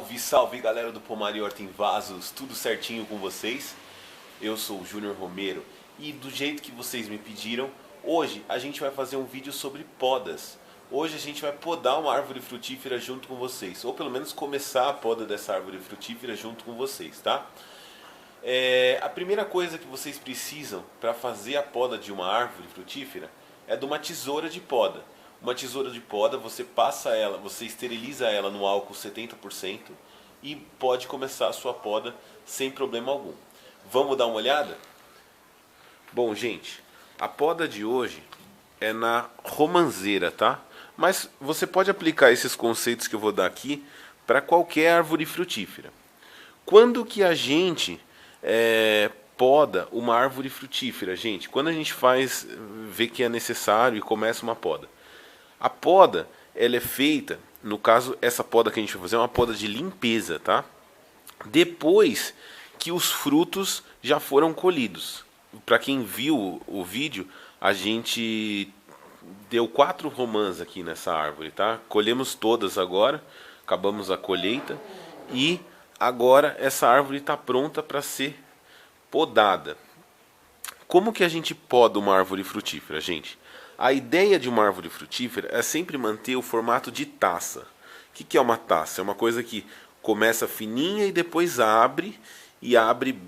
Salve, salve galera do Pomar e Horta em Vasos, tudo certinho com vocês? Eu sou o Júnior Romero e do jeito que vocês me pediram, hoje a gente vai fazer um vídeo sobre podas. Hoje a gente vai podar uma árvore frutífera junto com vocês, ou pelo menos começar a poda dessa árvore frutífera junto com vocês, tá? A primeira coisa que vocês precisam para fazer a poda de uma árvore frutífera é de uma tesoura de poda. Uma tesoura de poda, você passa ela, você esteriliza ela no álcool 70% e pode começar a sua poda sem problema algum. Vamos dar uma olhada? Bom, gente, a poda de hoje é na romanceira, tá? Mas você pode aplicar esses conceitos que eu vou dar aqui para qualquer árvore frutífera. Quando que a gente poda uma árvore frutífera, gente? Quando a gente vê que é necessário e começa uma poda. A poda, ela é feita, no caso, essa poda que a gente vai fazer é uma poda de limpeza, tá? Depois que os frutos já foram colhidos. Para quem viu o vídeo, a gente deu 4 romãs aqui nessa árvore, tá? Colhemos todas agora, acabamos a colheita e agora essa árvore está pronta para ser podada. Como que a gente poda uma árvore frutífera, gente? A ideia de uma árvore frutífera é sempre manter o formato de taça. O que é uma taça? É uma coisa que começa fininha e depois abre, e abre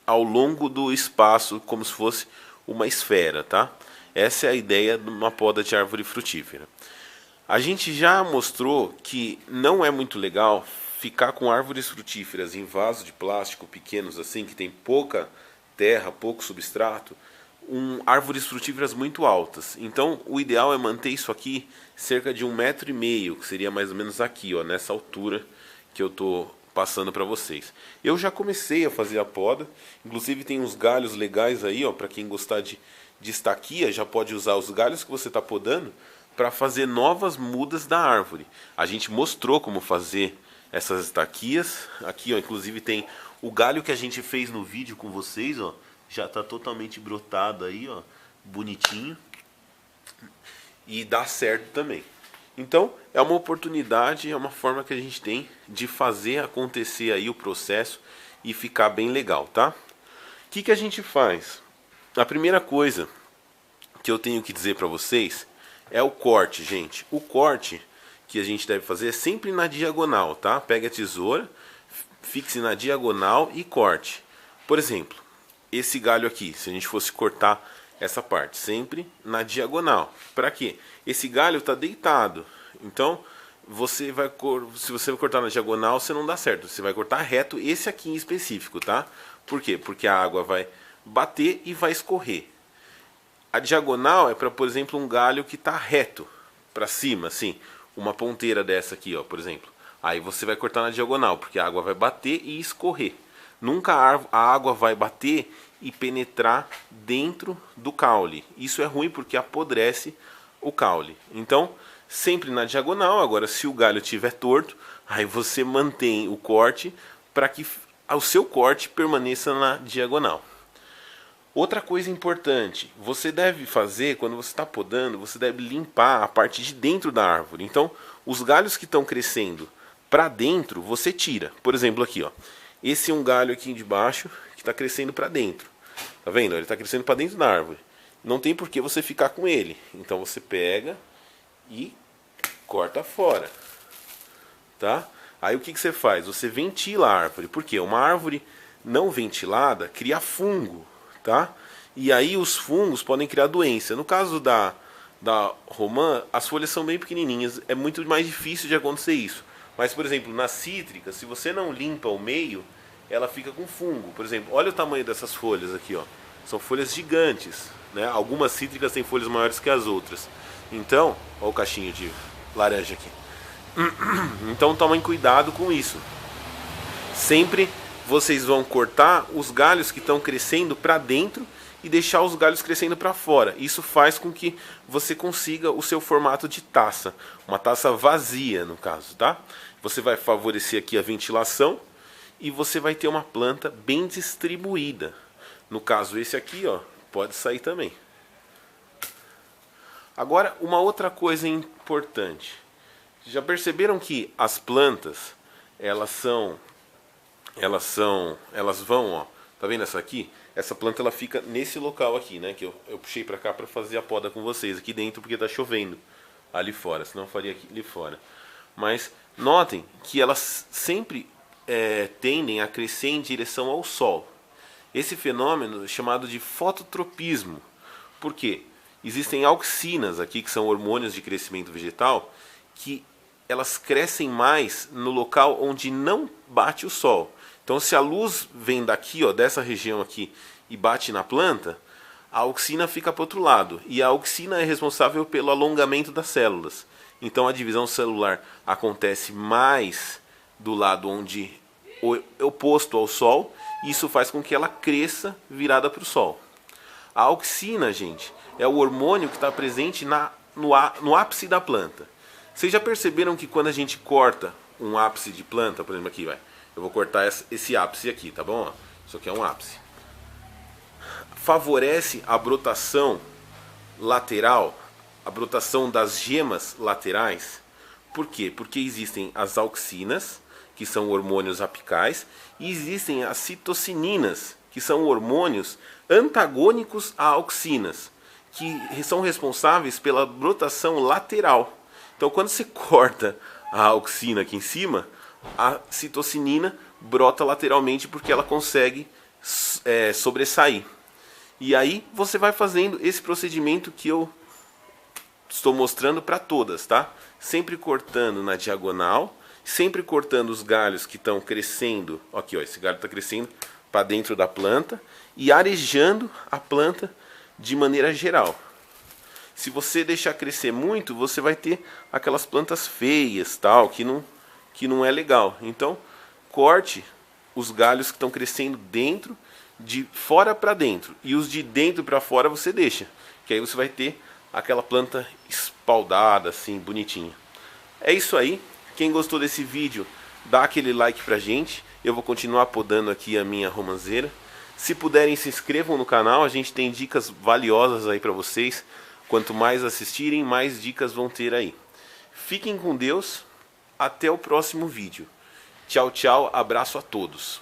ao longo do espaço, como se fosse uma esfera, tá? Essa é a ideia de uma poda de árvore frutífera. A gente já mostrou que não é muito legal ficar com árvores frutíferas em vasos de plástico pequenos assim, que tem pouca terra, pouco substrato, árvores frutíferas muito altas. Então o ideal é manter isso aqui cerca de 1,5 m, que seria mais ou menos aqui, ó, nessa altura que eu estou passando para vocês. Eu já comecei a fazer a poda, inclusive tem uns galhos legais aí, ó, para quem gostar de estaquia, já pode usar os galhos que você está podando para fazer novas mudas da árvore. A gente mostrou como fazer essas estaquias. Aqui, ó, inclusive tem o galho que a gente fez no vídeo com vocês, ó, já está totalmente brotado aí, ó, bonitinho, e dá certo também. Então é uma oportunidade, é uma forma que a gente tem de fazer acontecer aí o processo e ficar bem legal, tá? O que a gente faz? A primeira coisa que eu tenho que dizer para vocês é o corte, gente. O corte que a gente deve fazer é sempre na diagonal, tá? Pega a tesoura, fixe na diagonal e corte. Por exemplo, esse galho aqui, se a gente fosse cortar essa parte, sempre na diagonal. Para quê? Esse galho está deitado, então se você vai cortar na diagonal, você não dá certo. Você vai cortar reto, esse aqui em específico, tá? Por quê? Porque a água vai bater e vai escorrer. A diagonal é para, por exemplo, um galho que está reto para cima, assim, uma ponteira dessa aqui, ó, por exemplo. Aí você vai cortar na diagonal, porque a água vai bater e escorrer. Nunca a água vai bater e penetrar dentro do caule. Isso é ruim porque apodrece o caule. Então, sempre na diagonal. Agora, se o galho estiver torto, aí você mantém o corte para que o seu corte permaneça na diagonal. Outra coisa importante, você deve fazer, quando você está podando, você deve limpar a parte de dentro da árvore. Então, os galhos que estão crescendo para dentro, você tira. Por exemplo, aqui, ó. Esse é um galho aqui de baixo que está crescendo para dentro. Tá vendo? Ele está crescendo para dentro da árvore. Não tem por que você ficar com ele. Então você pega e corta fora. Tá? Aí o que você faz? Você ventila a árvore. Por quê? Uma árvore não ventilada cria fungo. Tá? E aí os fungos podem criar doença. No caso da romã, as folhas são bem pequenininhas. É muito mais difícil de acontecer isso. Mas, por exemplo, na cítrica, se você não limpa o meio, ela fica com fungo. Por exemplo, olha o tamanho dessas folhas aqui, ó. São folhas gigantes, né? Algumas cítricas têm folhas maiores que as outras. Então, olha o cachinho de laranja aqui. Então, tomem cuidado com isso. Sempre vocês vão cortar os galhos que estão crescendo para dentro e deixar os galhos crescendo para fora. Isso faz com que você consiga o seu formato de taça. Uma taça vazia, no caso, tá? Você vai favorecer aqui a ventilação e você vai ter uma planta bem distribuída. No caso, esse aqui, ó, pode sair também. Agora, uma outra coisa importante. Já perceberam que as plantas, elas vão, ó, tá vendo essa aqui? Essa planta ela fica nesse local aqui, né? Que eu puxei pra cá pra fazer a poda com vocês aqui dentro, porque tá chovendo ali fora, senão eu faria aqui ali fora. Mas notem que elas sempre tendem a crescer em direção ao sol. Esse fenômeno é chamado de fototropismo. Por quê? Existem auxinas aqui, que são hormônios de crescimento vegetal, que elas crescem mais no local onde não bate o sol. Então, se a luz vem daqui, ó, dessa região aqui, e bate na planta, a auxina fica para o outro lado. E a auxina é responsável pelo alongamento das células. Então, a divisão celular acontece mais do lado onde oposto ao sol. E isso faz com que ela cresça virada para o sol. A auxina, gente, é o hormônio que está presente no ápice da planta. Vocês já perceberam que quando a gente corta um ápice de planta, por exemplo aqui, vai, eu vou cortar esse ápice aqui, tá bom? Isso aqui é um ápice. Favorece a brotação lateral, a brotação das gemas laterais. Por quê? Porque existem as auxinas, que são hormônios apicais, e existem as citocininas, que são hormônios antagônicos a auxinas, que são responsáveis pela brotação lateral. Então, quando você corta a auxina aqui em cima, a citocinina brota lateralmente porque ela consegue sobressair. E aí você vai fazendo esse procedimento que eu estou mostrando para todas, tá? Sempre cortando na diagonal, sempre cortando os galhos que estão crescendo. Aqui, ó, esse galho está crescendo para dentro da planta e arejando a planta de maneira geral. Se você deixar crescer muito, você vai ter aquelas plantas feias, tal, que não é legal. Então, corte os galhos que estão crescendo dentro, de fora para dentro, e os de dentro para fora você deixa, que aí você vai ter aquela planta espaldada, assim, bonitinha. É isso aí. Quem gostou desse vídeo, dá aquele like pra gente. Eu vou continuar podando aqui a minha romanceira. Se puderem, se inscrevam no canal. A gente tem dicas valiosas aí pra vocês. Quanto mais assistirem, mais dicas vão ter aí. Fiquem com Deus. Até o próximo vídeo. Tchau, tchau. Abraço a todos.